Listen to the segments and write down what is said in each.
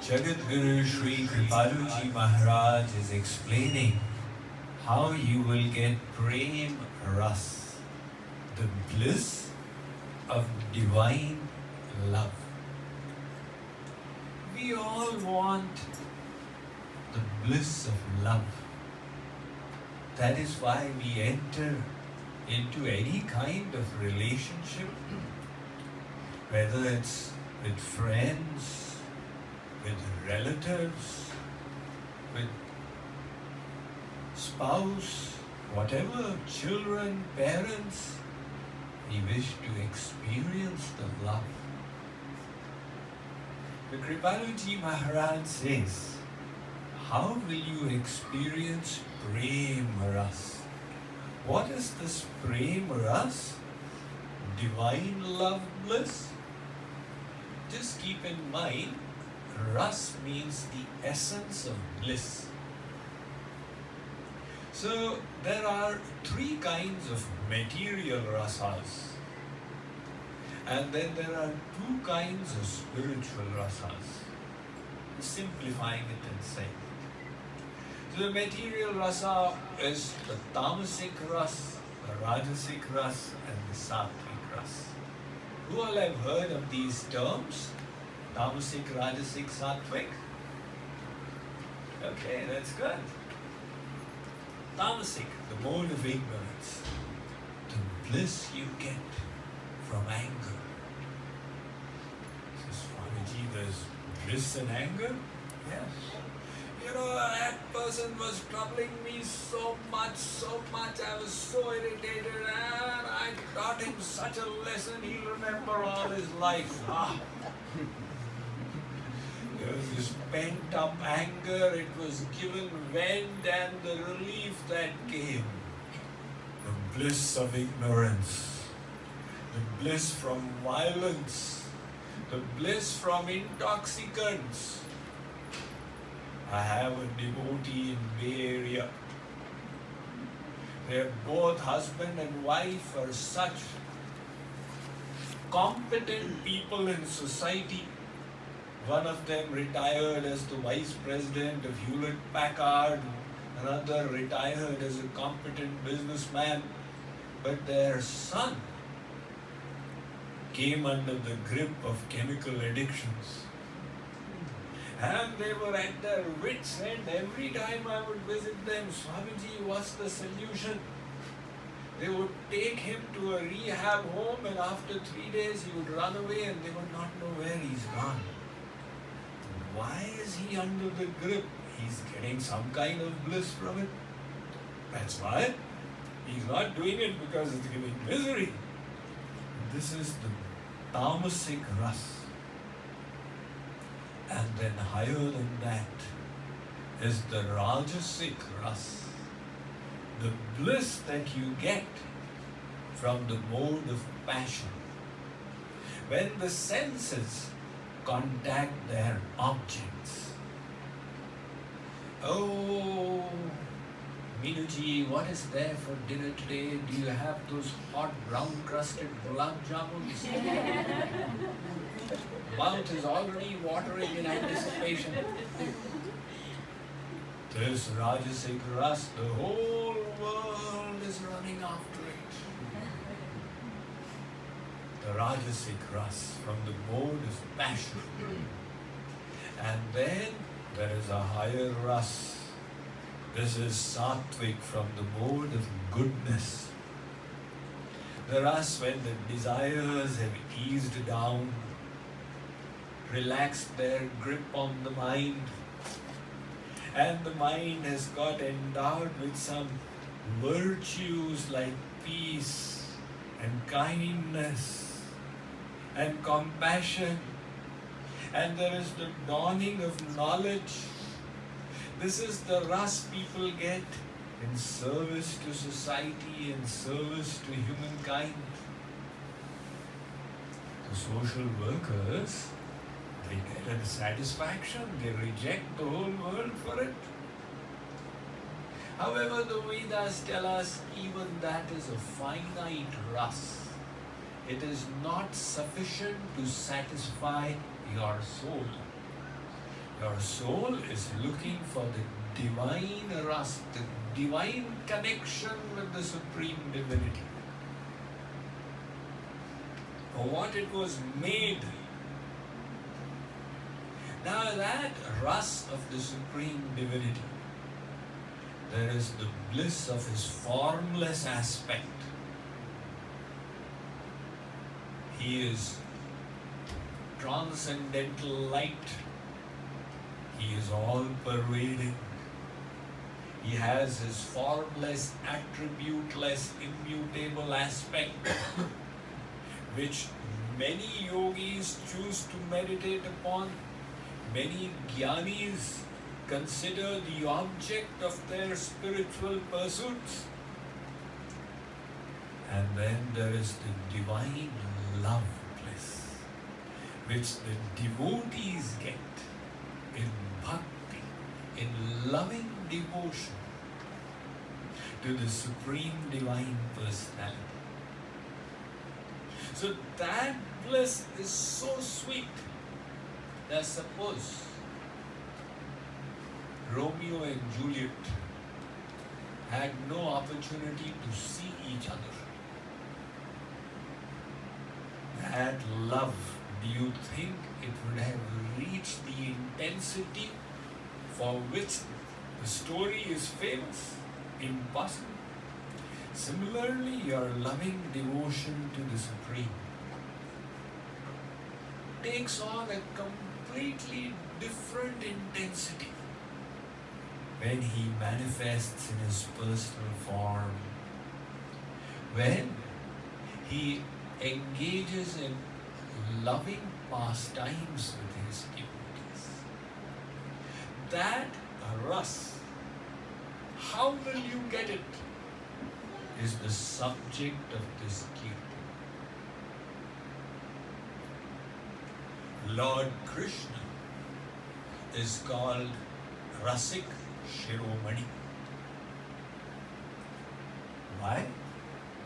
Jagadguru Shri Kripalu Maharaj is explaining how you will get Prem Ras, the bliss of divine love. We all want the bliss of love. That is why we enter into any kind of relationship, whether it's with friends, with relatives, with spouse, whatever, children, parents, we wish to experience the love. The Kripalu Maharaj says, how will you experience Prem Ras? What is this Prem Ras? Divine love bliss? Just keep in mind, Ras means the essence of bliss. So there are three kinds of material rasas, and then there are two kinds of spiritual rasas. Simplifying it and saying, so the material rasa is the tamasic ras, the rajasic ras, and the sattvic ras. Who all have heard of these terms? Tamasic, Rajasic, Sattvic? Okay, that's good. Tamasic, the mode of ignorance. The bliss you get from anger. So Swamiji, there's bliss in anger? Yes. You know, that person was troubling me so much, I was so irritated, and I taught him such a lesson, he'll remember all his life. There was this pent-up anger, it was given vent, and the relief that came. The bliss of ignorance, the bliss from violence, the bliss from intoxicants. I have a devotee in Bay Area. They're both husband and wife are such competent people in society. One of them retired as the vice president of Hewlett Packard, another retired as a competent businessman. But their son came under the grip of chemical addictions. And they were at their wits' end. Every time I would visit them, Swamiji, what's the solution? They would take him to a rehab home, and after 3 days he would run away and they would not know where he's gone. Why is he under the grip? He's getting some kind of bliss from it. That's why. He's not doing it because it's giving misery. This is the tamasic ras. And then higher than that is the rajasic ras. The bliss that you get from the mode of passion. When the senses contact their objects. Oh, Meenuji, what is there for dinner today? Do you have those hot brown crusted gulab jamuns? Mouth is already watering in anticipation. This rajasic ras, the whole world is running after it. The rajasic ras from the mode of passion. And then there is a higher ras. This is sattvic from the mode of goodness. The ras when the desires have eased down, relaxed their grip on the mind, and the mind has got endowed with some virtues like peace and kindness and compassion, and there is the dawning of knowledge. This is the ras people get in service to society and service to humankind. The social workers, they get a satisfaction, they reject the whole world for it. However, the Vedas tell us even that is a finite ras. It is not sufficient to satisfy your soul. Your soul is looking for the divine ras, the divine connection with the Supreme Divinity. For what it was made. Now that ras of the Supreme Divinity, there is the bliss of His formless aspect. He is transcendental light. He is all-pervading. He has His formless, attributeless, immutable aspect, which many yogis choose to meditate upon. Many jnanis consider the object of their spiritual pursuits. And then there is the divine love bliss, which the devotees get in bhakti, in loving devotion to the Supreme Divine Personality. So that bliss is so sweet that suppose Romeo and Juliet had no opportunity to see each other. That love, do you think it would have reached the intensity for which the story is famous? Impossible. Similarly, your loving devotion to the Supreme takes on a completely different intensity when He manifests in His personal form, when He engages in loving pastimes with His devotees. That ras, how will you get it, is the subject of this Kirtan. Lord Krishna is called Rasik Shiromani. Why?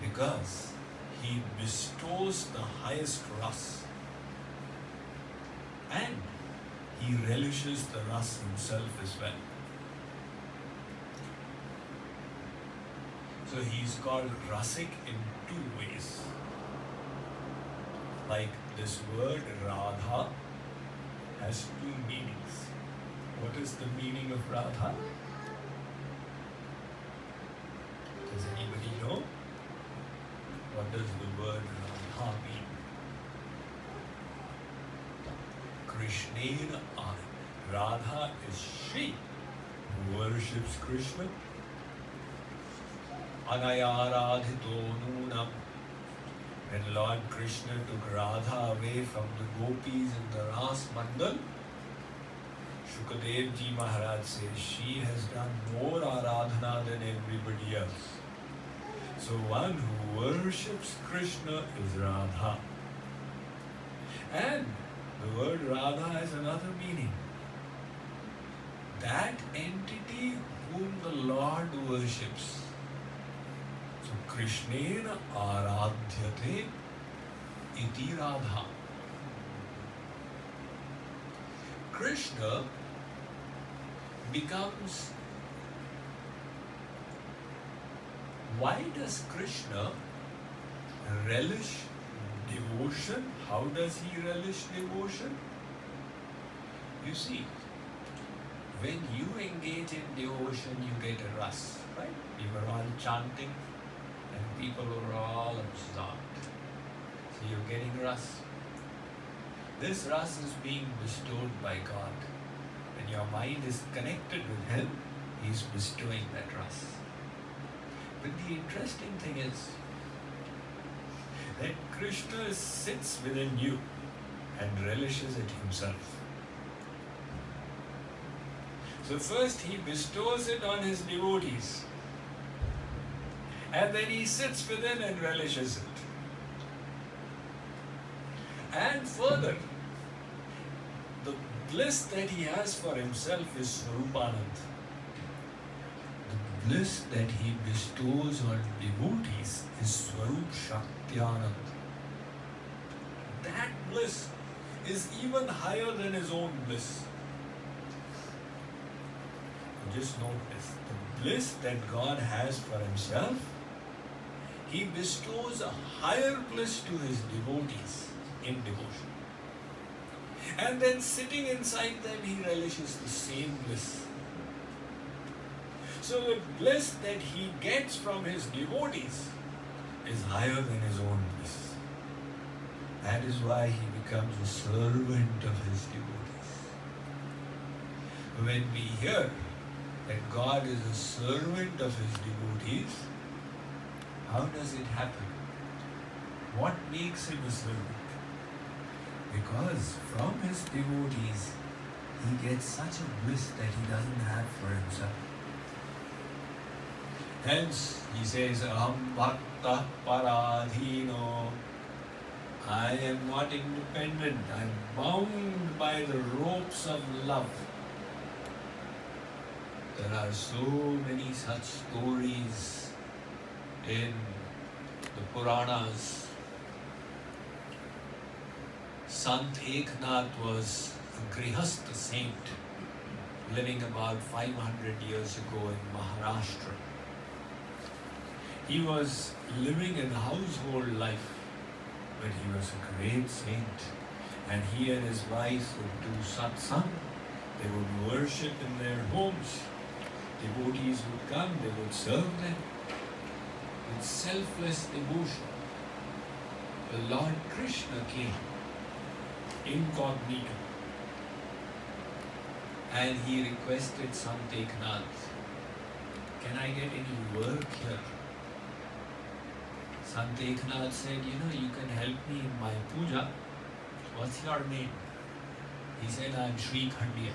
Because He bestows the highest ras, and He relishes the ras Himself as well. So He is called Rasik in two ways. Like this word Radha has two meanings. What is the meaning of Radha? Does anybody know? What does the word Radha mean? Krishnena Anand. Radha is Shri, who worships Krishna. Anayaradhito Nunam. When Lord Krishna took Radha away from the gopis in the Ras Mandal, Shukadev ji Maharaj says she has done more aradhana than everybody else. So one who worships Krishna is Radha. And the word Radha has another meaning. That entity whom the Lord worships. So Krishnena aradhyate iti Radha. Krishna becomes. Why does Krishna relish devotion? How does he relish devotion? You see, when you engage in devotion, you get a ras, right? You were all chanting and people were all absorbed. So you're getting ras. This ras is being bestowed by God. When your mind is connected with Him, He is bestowing that ras. But the interesting thing is that Krishna sits within you and relishes it Himself. So first He bestows it on His devotees, and then He sits within and relishes it. And further, the bliss that He has for Himself is Swarupanand. The bliss that He bestows on devotees is Swarup Shaktianand. That bliss is even higher than His own bliss. Just note this, the bliss that God has for Himself, He bestows a higher bliss to His devotees in devotion. And then sitting inside them, He relishes the same bliss. So the bliss that He gets from His devotees is higher than His own bliss. That is why He becomes a servant of His devotees. When we hear that God is a servant of His devotees, how does it happen? What makes Him a servant? Because from His devotees, He gets such a bliss that He doesn't have for Himself. Hence, He says, Aham bhakta paradhino. I am not independent. I am bound by the ropes of love. There are so many such stories in the Puranas. Sant Eknath was a Grihastha saint living about 500 years ago in Maharashtra. He was living a household life, but he was a great saint. And he and his wife would do satsang. They would worship in their homes. Devotees would come, they would serve them with selfless devotion. The Lord Krishna came incognito and He requested Sant Eknath, can I get any work here? Sant Eknath said, you can help me in my puja. What's your name? He said, I am Shri Khandiya.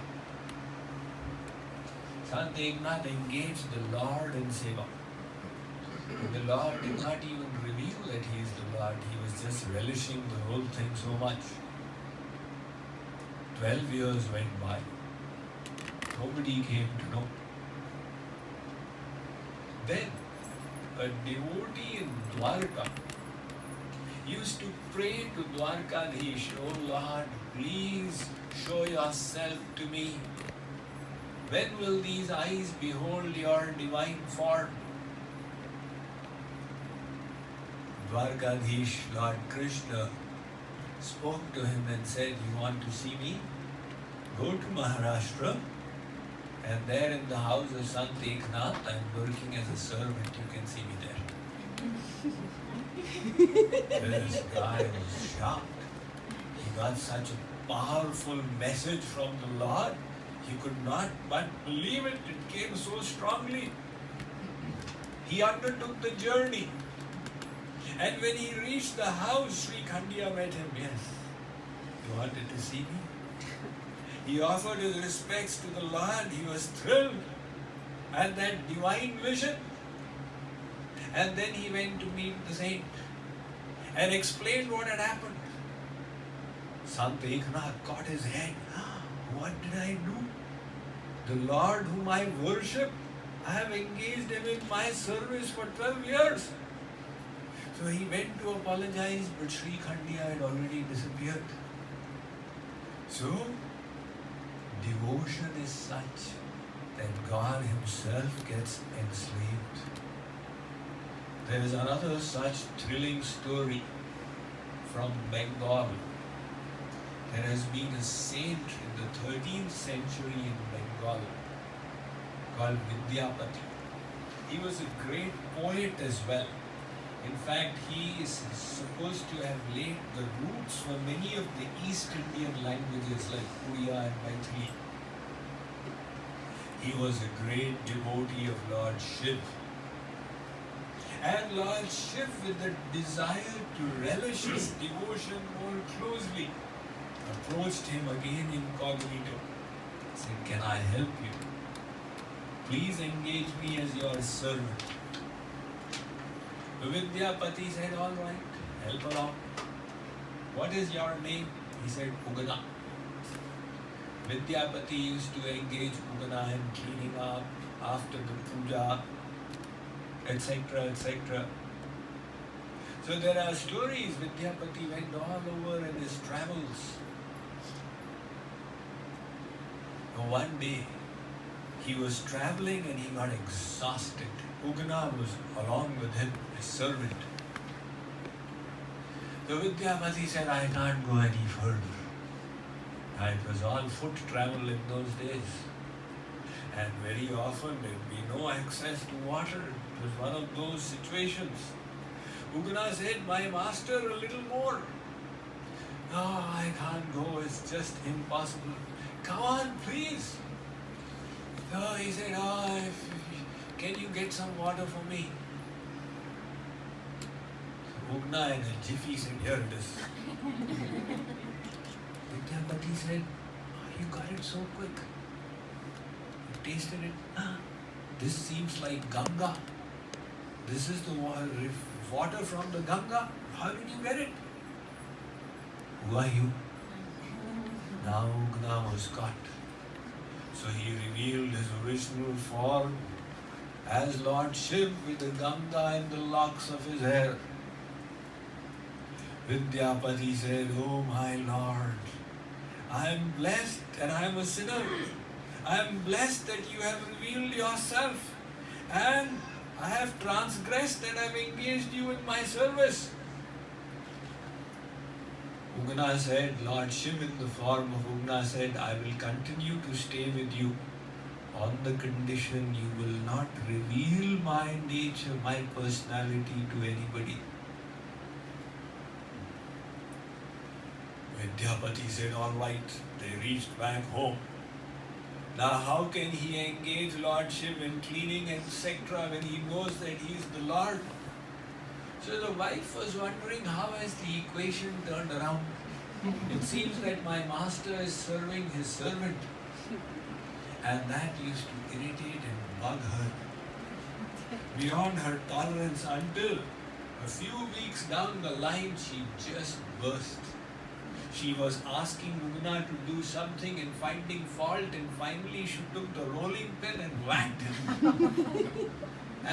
Sant Eknath engaged the Lord in seva. The Lord did not even reveal that He is the Lord. He was just relishing the whole thing so much. 12 years went by. Nobody came to know. Then, a devotee in Dwarka used to pray to Dwarkadhish, oh Lord, please show yourself to me. When will these eyes behold your divine form? Dwarkadhish, Lord Krishna, spoke to him and said, "You want to see me? Go to Maharashtra, and there in the house of Sant Eknath, I'm working as a servant. You can see me there." This guy was shocked. He got such a powerful message from the Lord. He could not but believe it. It came so strongly. He undertook the journey. And when he reached the house, Sri Khandiya met him. "Yes, you wanted to see me?" He offered his respects to the Lord. He was thrilled at that divine vision. And then he went to meet the saint and explained what had happened. Sant Eknath caught his head. "What did I do? The Lord whom I worship, I have engaged him in my service for 12 years. So he went to apologize, but Sri Khandiya had already disappeared. So, devotion is such that God himself gets enslaved. There is another such thrilling story from Bengal. There has been a saint in the 13th century in Bengal called Vidyapati. He was a great poet as well. In fact, he is supposed to have laid the roots for many of the East Indian languages like Oriya and Maithili. He was a great devotee of Lord Shiv. And Lord Shiv, with the desire to relish his devotion more closely, approached him again incognito. Said, "Can I help you? Please engage me as your servant." The Vidyapati said, "All right, help along. What is your name?" He said, "Ugana." Vidyapati used to engage Ugana in cleaning up after the puja, etc., etc. So there are stories. Vidyapati went all over in his travels. One day, he was traveling and he got exhausted. Ugana was along with him, his servant. The Vidyapati said, "I can't go any further." It was all foot travel in those days. And very often there would be no access to water. It was one of those situations. Ugana said, "My master, a little more." "No, I can't go, it's just impossible." "Come on, please." So he said, "Can you get some water for me?" So Ugana in a jiffy said, "Here it is." Vidyapati said, "You got it so quick." He tasted it. "This seems like Ganga. This is the water from the Ganga. How did you get it?" "Who are you?" Now Ugana was caught. So he revealed his original form as Lord Shiv with the Ganga in the locks of his hair. Vidyapati said, "Oh my Lord, I am blessed and I am a sinner. I am blessed that you have revealed yourself, and I have transgressed and I have engaged you in my service." Ugana said, Lord Shiv in the form of Ugana said, "I will continue to stay with you on the condition you will not reveal my nature, my personality to anybody." Vidyapati said, "All right." They reached back home. Now how can he engage Lord Shiv in cleaning, etc., when he knows that he is the Lord? So the wife was wondering, how has the equation turned around? It seems that my master is serving his servant. And that used to irritate and bug her beyond her tolerance until a few weeks down the line she just burst. She was asking Ugana to do something and finding fault, and finally she took the rolling pin and whacked him.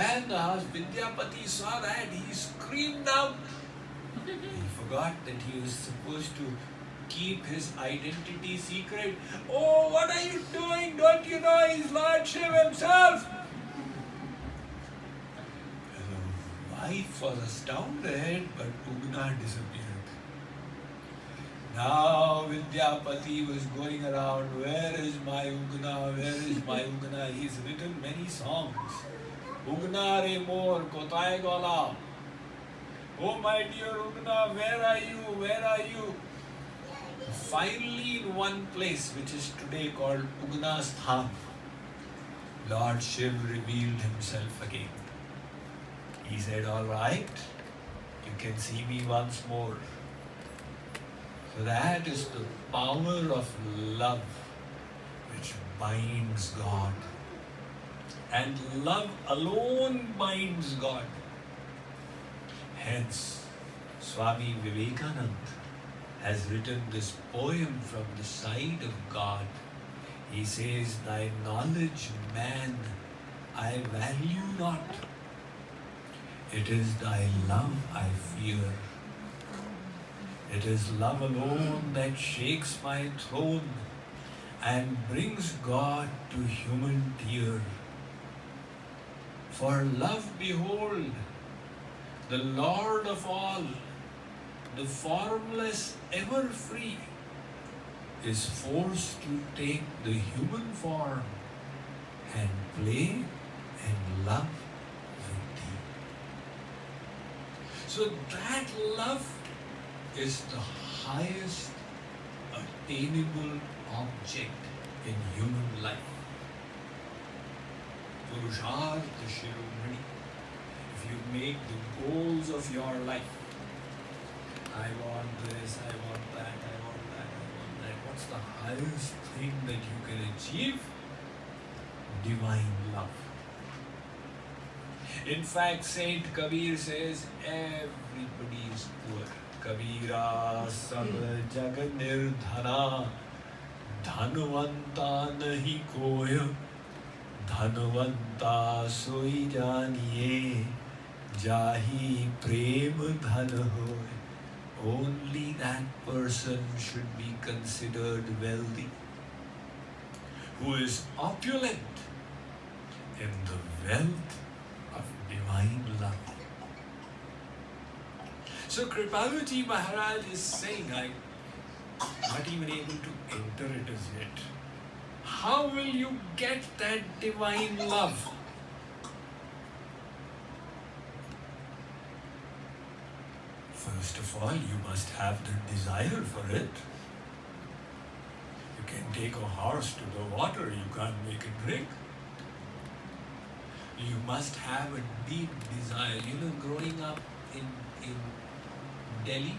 And as Vidyapati saw that, he screamed out. He forgot that he was supposed to keep his identity secret. "Oh, what are you doing? Don't you know he's Lord Shiv himself?" The wife was astounded, but Ugana disappeared. Now Vidyapati was going around, where is my Ugna, where is my Ugna? He's written many songs. Ugna re mor kotay gola. Oh my dear Ugna, where are you, where are you? Finally in one place which is today called Ugna's Dham, Lord Shiv revealed himself again. He said, all right, you can see me once more. So that is the power of love which binds God. And love alone binds God. Hence, Swami Vivekananda has written this poem from the side of God. He says, thy knowledge, man, I value not. It is thy love I fear. It is love alone that shakes my throne and brings God to human tear. For love, behold, the Lord of all, the formless, ever free, is forced to take the human form and play and love with thee. So that love is the highest attainable object in human life. Purushartha Shiromani. If you make the goals of your life, I want this, I want that, I want that, I want that. What's the highest thing that you can achieve? Divine love. In fact, Saint Kabir says, everybody is poor. Kabira sab jagad nirdhana, dhanvanta nahi koya, dhanvanta soi janiye, jahi prem dhan hoy. Only that person should be considered wealthy who is opulent in the wealth of divine love. So Kripalu Maharaj is saying, I'm not even able to enter it as yet. How will you get that divine love? First of all, you must have the desire for it. You can take a horse to the water, you can't make it drink. You must have a deep desire. You know, growing up in Delhi,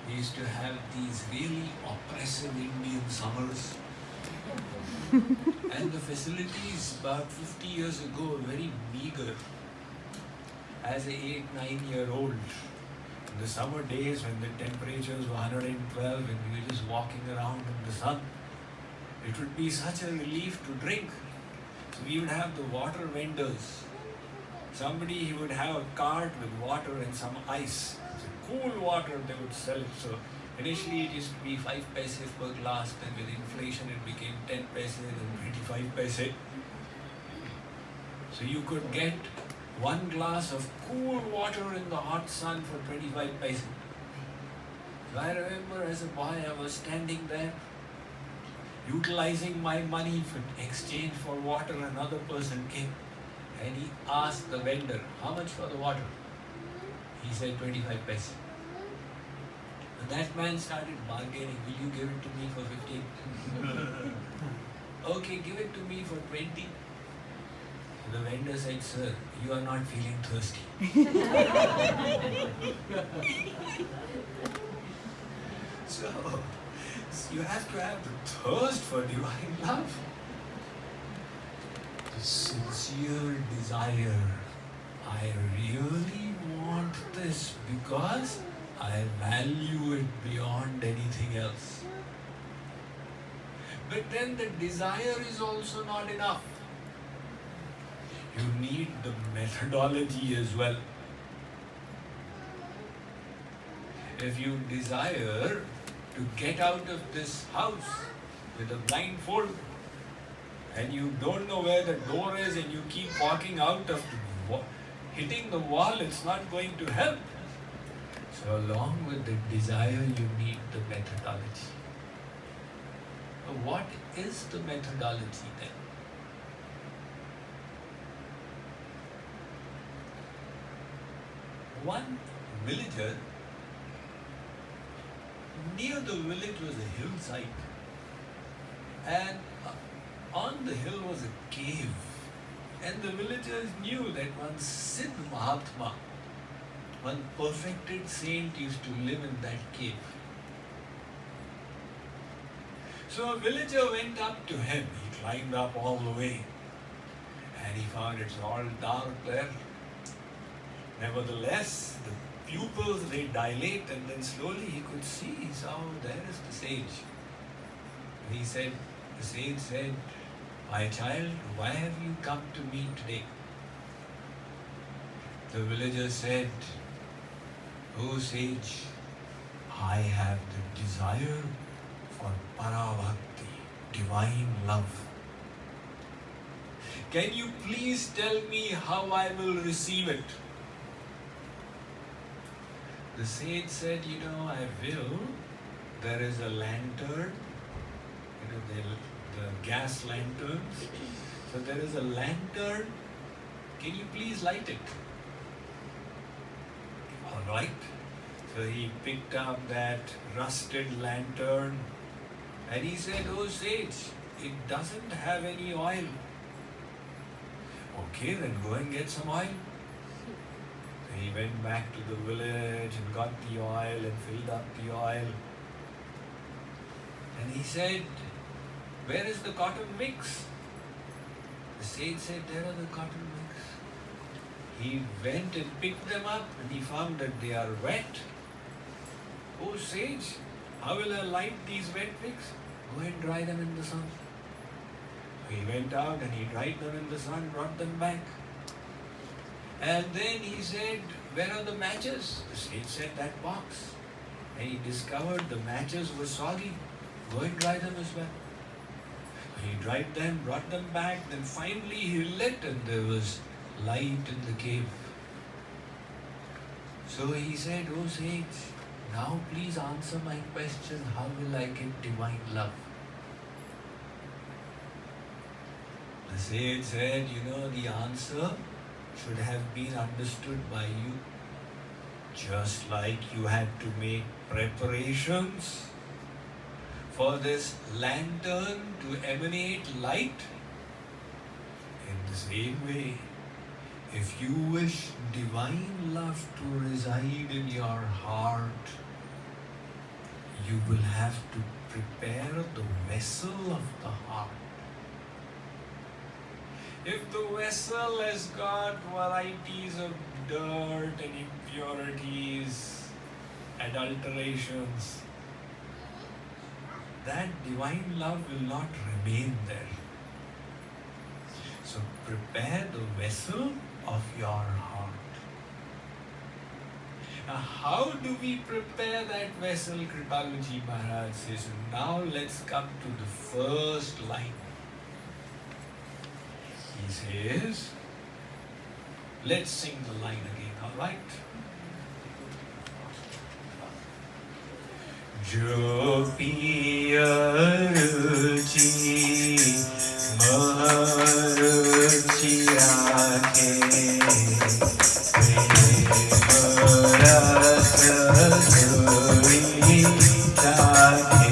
we used to have these really oppressive Indian summers. And the facilities about 50 years ago were very meager. As an 8-9-year-old, in the summer days when the temperatures were 112 and we were just walking around in the sun, it would be such a relief to drink. So we would have the water vendors. Somebody, he would have a cart with water and some ice. So cool water they would sell it. So initially it used to be 5 paise per glass, then with inflation it became 10 paise and 25 paise. So you could get 1 glass of cool water in the hot sun for 25 paise. So I remember as a boy I was standing there utilizing my money for exchange for water. Another person came and he asked the vendor, how much for the water? He said 25 paise. And that man started bargaining, will you give it to me for 15? Okay, give it to me for 20. The vendor said, sir, you are not feeling thirsty. So you have to have the thirst for divine love. The sincere desire. I really want this because I value it beyond anything else. But then the desire is also not enough. You need the methodology as well. If you desire to get out of this house with a blindfold and you don't know where the door is and you keep walking out of the hitting the wall, it's not going to help. So along with the desire, you need the methodology. So what is the methodology then? One villager, near the village was a hillside, and on the hill was a cave, and the villagers knew that one Siddh Mahatma, one perfected saint, used to live in that cave. So a villager went up to him. He climbed up all the way, and he found it's all dark there. Nevertheless, the pupils, they dilate, and then slowly he could see, he saw, there is the sage. And he said, the sage said, my child, why have you come to me today? The villager said, O sage, I have the desire for para-bhakti, divine love. Can you please tell me how I will receive it? The sage said, I will. There is a lantern, the gas lanterns. So there is a lantern. Can you please light it? All right. So he picked up that rusted lantern and he said, oh sage, it doesn't have any oil. Okay, then go and get some oil. So he went back to the village and got the oil and filled up the oil. And he said, where is the cotton mix? The sage said, there are the cotton mix. He went and picked them up and he found that they are wet. Oh sage, how will I light these wet wicks? Go and dry them in the sun. He went out and he dried them in the sun, brought them back. And then he said, where are the matches? The sage said, that box. And he discovered the matches were soggy. Go and dry them as well. He dried them, brought them back, then finally he lit and there was light in the cave. So he said, oh sage, now please answer my question, how will I get divine love? The sage said, the answer should have been understood by you. Just like you had to make preparations for this lantern to emanate light, in the same way, if you wish divine love to reside in your heart, you will have to prepare the vessel of the heart. If the vessel has got varieties of dirt and impurities, adulterations, that divine love will not remain there. So prepare the vessel of your heart. Now how do we prepare that vessel? Kripalu Maharaj says, now let's come to the first line. He says, let's sing the line again, alright? Jo Piya Ruchi Mah Ruchi Rakhe, Prem Radha Kunj Chakhe.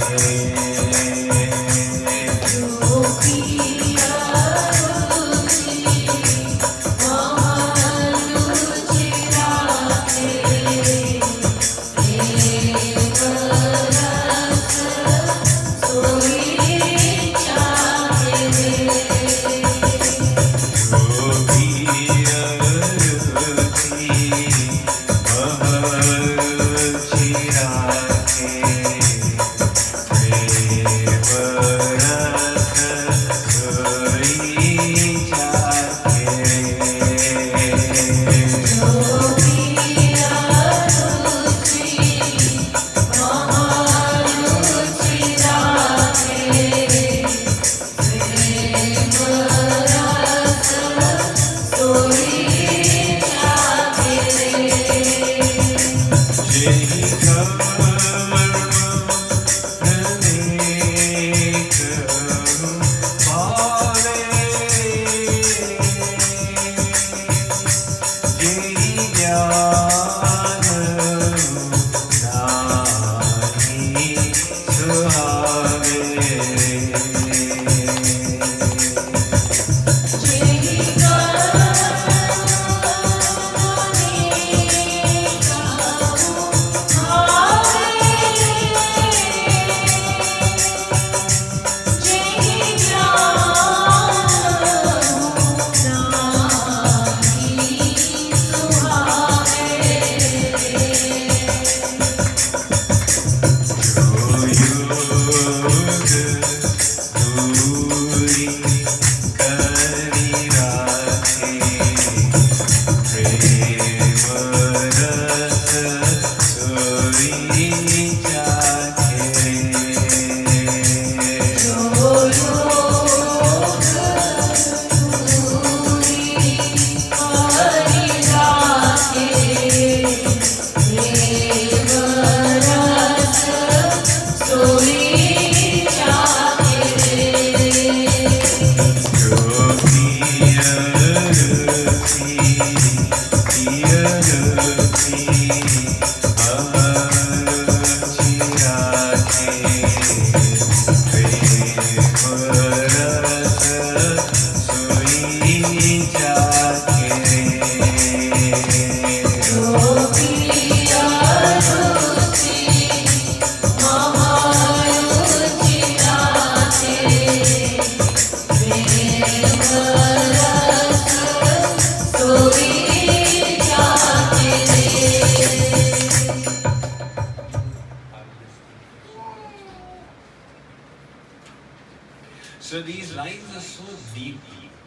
So these lines are so deep,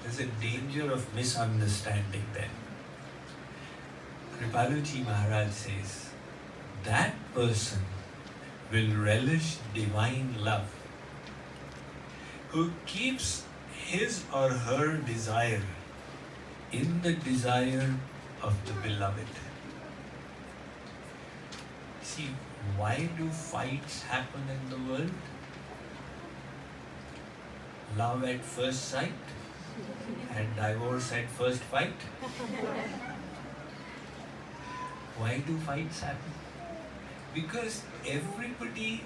there's a danger of misunderstanding them. Kripalu Maharaj says, that person will relish divine love who keeps his or her desire in the desire of the beloved. See, why do fights happen in the world? Love at first sight and divorce at first fight. Why do fights happen? Because everybody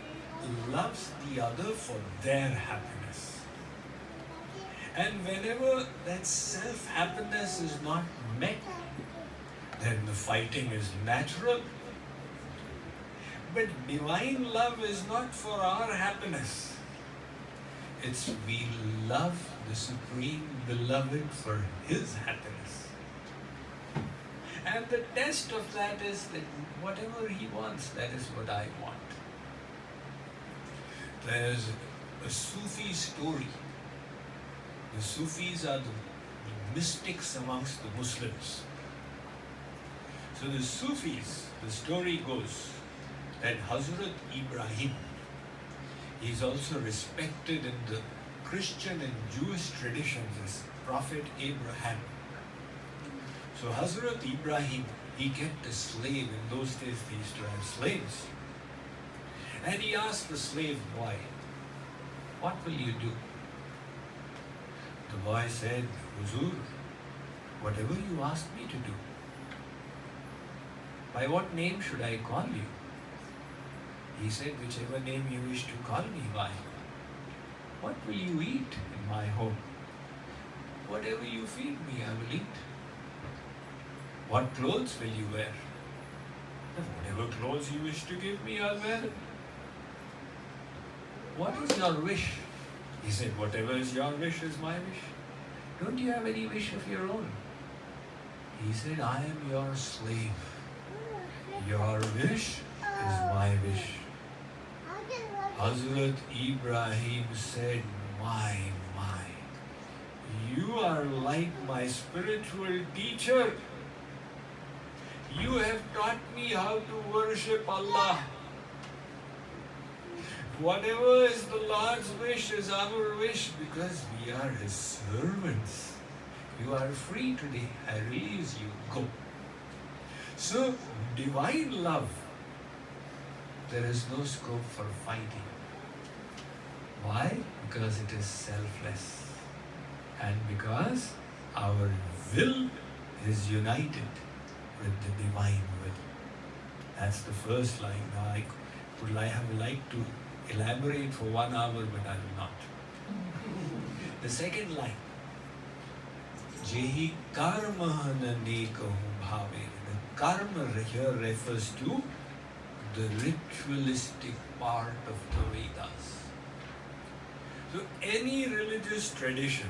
loves the other for their happiness. And whenever that self-happiness is not met, then the fighting is natural. But divine love is not for our happiness. It's we love the Supreme Beloved for His happiness. And the test of that is that whatever He wants, that is what I want. There's a Sufi story. The Sufis are the mystics amongst the Muslims. So the Sufis, the story goes that Hazrat Ibrahim, he is also respected in the Christian and Jewish traditions as Prophet Abraham. So Hazrat Ibrahim, he kept a slave. In those days they used to have slaves. And he asked the slave boy, what will you do? The boy said, Huzur, whatever you ask me to do. By what name should I call you? He said, whichever name you wish to call me by. What will you eat in my home? Whatever you feed me, I will eat. What clothes will you wear? Whatever clothes you wish to give me, I'll wear them. What is your wish? He said, whatever is your wish is my wish. Don't you have any wish of your own? He said, I am your slave. Your wish is my wish. Hazrat Ibrahim said, my, you are like my spiritual teacher. You have taught me how to worship Allah. Whatever is the Lord's wish is our wish because we are His servants. You are free today. I release you. Go. So, divine love, there is no scope for fighting. Why? Because it is selfless. And because our will is united with the divine will. That's the first line. Now, I would have liked to elaborate for 1 hour, but I will not. The second line, Jehi Karm Nekahu Bhave. The karma here refers to the ritualistic part of the Vedas. So any religious tradition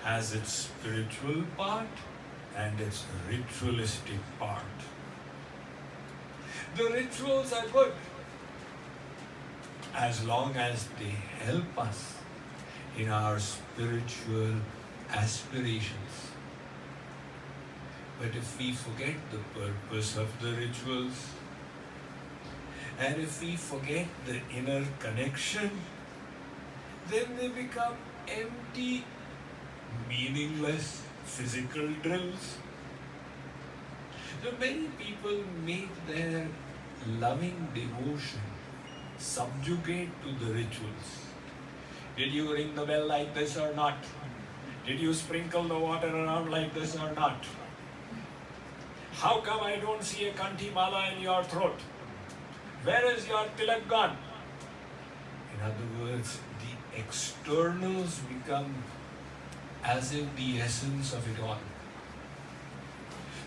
has its spiritual part and its ritualistic part. The rituals are good as long as they help us in our spiritual aspirations. But if we forget the purpose of the rituals, and if we forget the inner connection, then they become empty, meaningless physical drills. So many people make their loving devotion subjugate to the rituals. Did you ring the bell like this or not? Did you sprinkle the water around like this or not? How come I don't see a kanti mala in your throat? Where is your tilak gone? In other words, the externals become as if the essence of it all.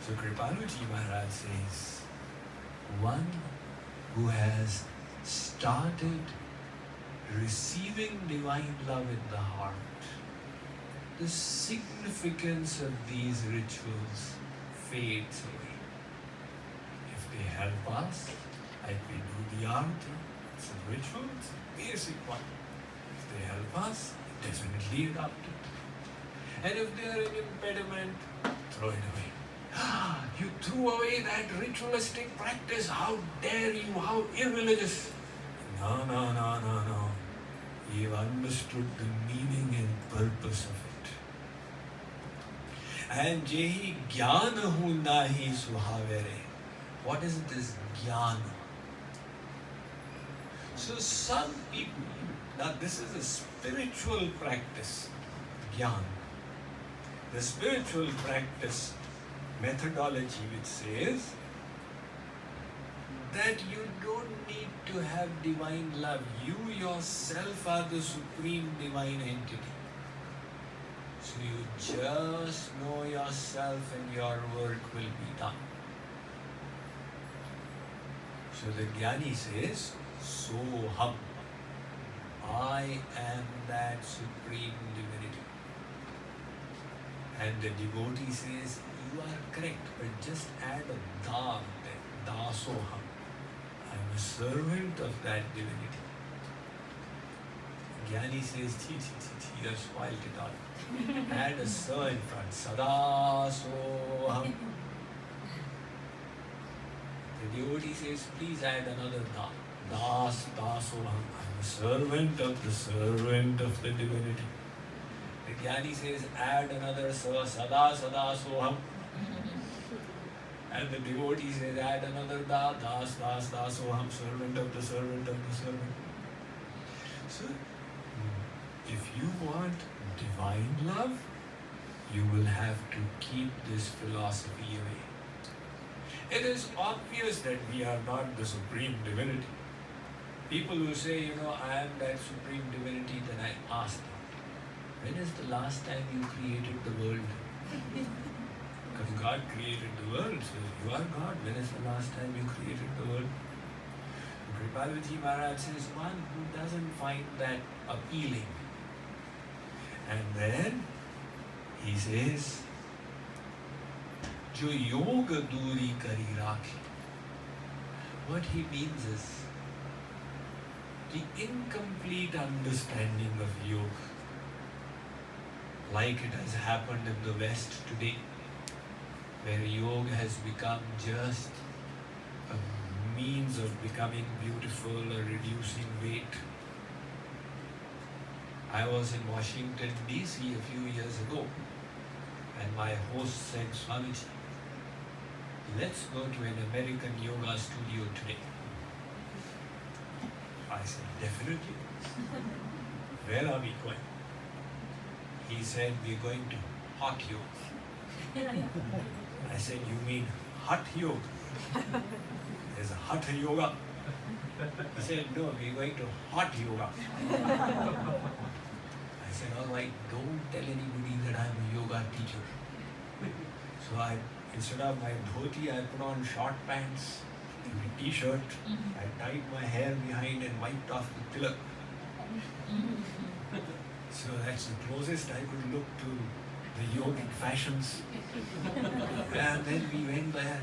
So Kripalu Maharaj says, one who has started receiving divine love in the heart, the significance of these rituals fades away. If they help us, like we do the arti, it's a ritual, it's a basic one. If they help us, definitely adopt it. And if they are an impediment, throw it away. You threw away that ritualistic practice. How dare you? How irreligious. No. You've understood the meaning and purpose of it. And Jehi Gyanahun nahi Suhave. What is this Gyan? So some people, now this is a spiritual practice, Gyan. The spiritual practice methodology which says that you don't need to have divine love. You yourself are the supreme divine entity. So you just know yourself and your work will be done. So the Jnani says, Suhave. I am that supreme divinity. And the devotee says, you are correct, but just add a da there, dasoham. I am a servant of that divinity. Jnani says, chi, you have spoiled it all. Add a sa in front, sadasoham. The devotee says, please add another da, dasoham. I am a servant of the divinity. The Jnani says, add another sa, soham. And the devotee says, add another da, soham, servant of the servant. So, if you want divine love, you will have to keep this philosophy away. It is obvious that we are not the supreme divinity. People who say, I am that supreme divinity, then I ask them, when is the last time you created the world? Because God created the world, so you are God. When is the last time you created the world? Kripalu Maharaj says, one who doesn't find that appealing. And then he says, Jo yoga duri kari rakhe. What he means is the incomplete understanding of yoga, like it has happened in the West today, where yoga has become just a means of becoming beautiful or reducing weight. I was in Washington, D.C. a few years ago, and my host said, Swamiji, let's go to an American yoga studio today. I said, definitely. Where are we going? He said, we're going to hot yoga. I said, you mean hot yoga? There's a hot yoga. He said, no, we're going to hot yoga. I said, all right, don't tell anybody that I'm a yoga teacher. So instead of my dhoti, I put on short pants, a t-shirt. I tied my hair behind and wiped off the tilak. So that's the closest I could look to the yogic fashions. And then we went there.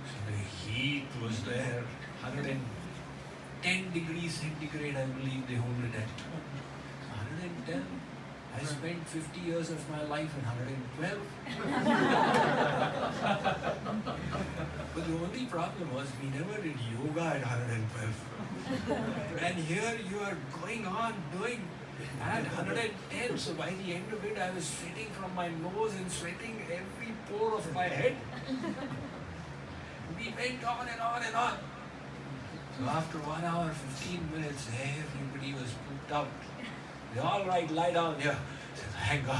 So the heat was there, 110 degrees centigrade, I believe they hold it at. 110. I spent 50 years of my life in 112. But the only problem was we never did yoga at 112. And here you are going on doing at 110. So by the end of it, I was sweating from my nose and sweating every pore of my head. We went on and on and on. So after 1 hour, 15 minutes, everybody was pooped out. They all right, lie down here. I said, thank God.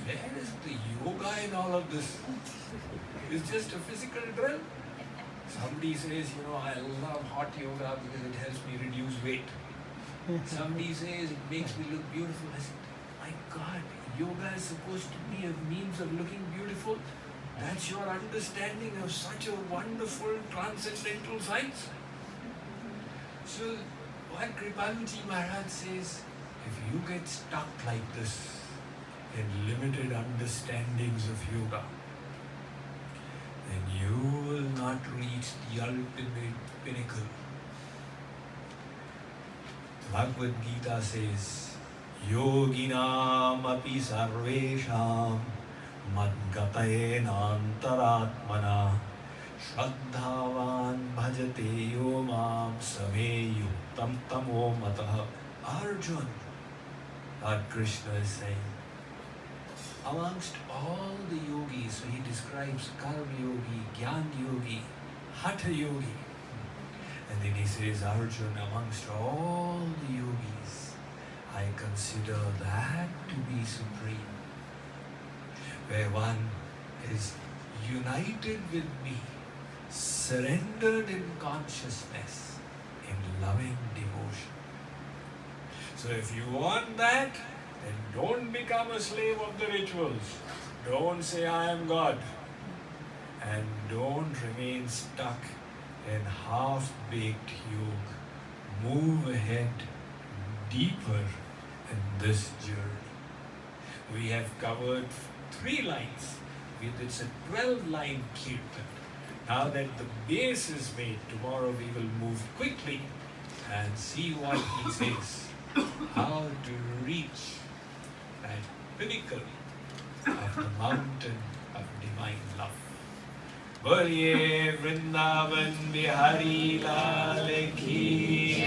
Where is the yoga in all of this? It's just a physical drill. Somebody says, I love hot yoga because it helps me reduce weight. Somebody says it makes me look beautiful. I said, my God, yoga is supposed to be a means of looking beautiful. That's your understanding of such a wonderful transcendental science. So what Kripalu Maharaj says, if you get stuck like this in limited understandings of yoga, then you will not reach the ultimate pinnacle. Bhagavad Gita says, Yoginam api sarvesham madgatayena antaratmana Shraddhavan bhajate yo mam same yuktam tamo mataha. Arjun, Lord Krishna is saying, amongst all the yogis, so he describes Karm yogi, Gyan yogi, Hatha yogi. And then he says, Arjun, amongst all the yogis, I consider that to be supreme, where one is united with me, surrendered in consciousness, in loving devotion. So if you want that, then don't become a slave of the rituals. Don't say I am God. And don't remain stuck in half-baked yoga. Move ahead deeper in this journey. We have covered 3 lines. It's a 12-line Kirtan. Now that the base is made, tomorrow we will move quickly and see what he says. How to reach that pinnacle of the mountain of divine love. Boliye Vrindavan Bihari Lal Ki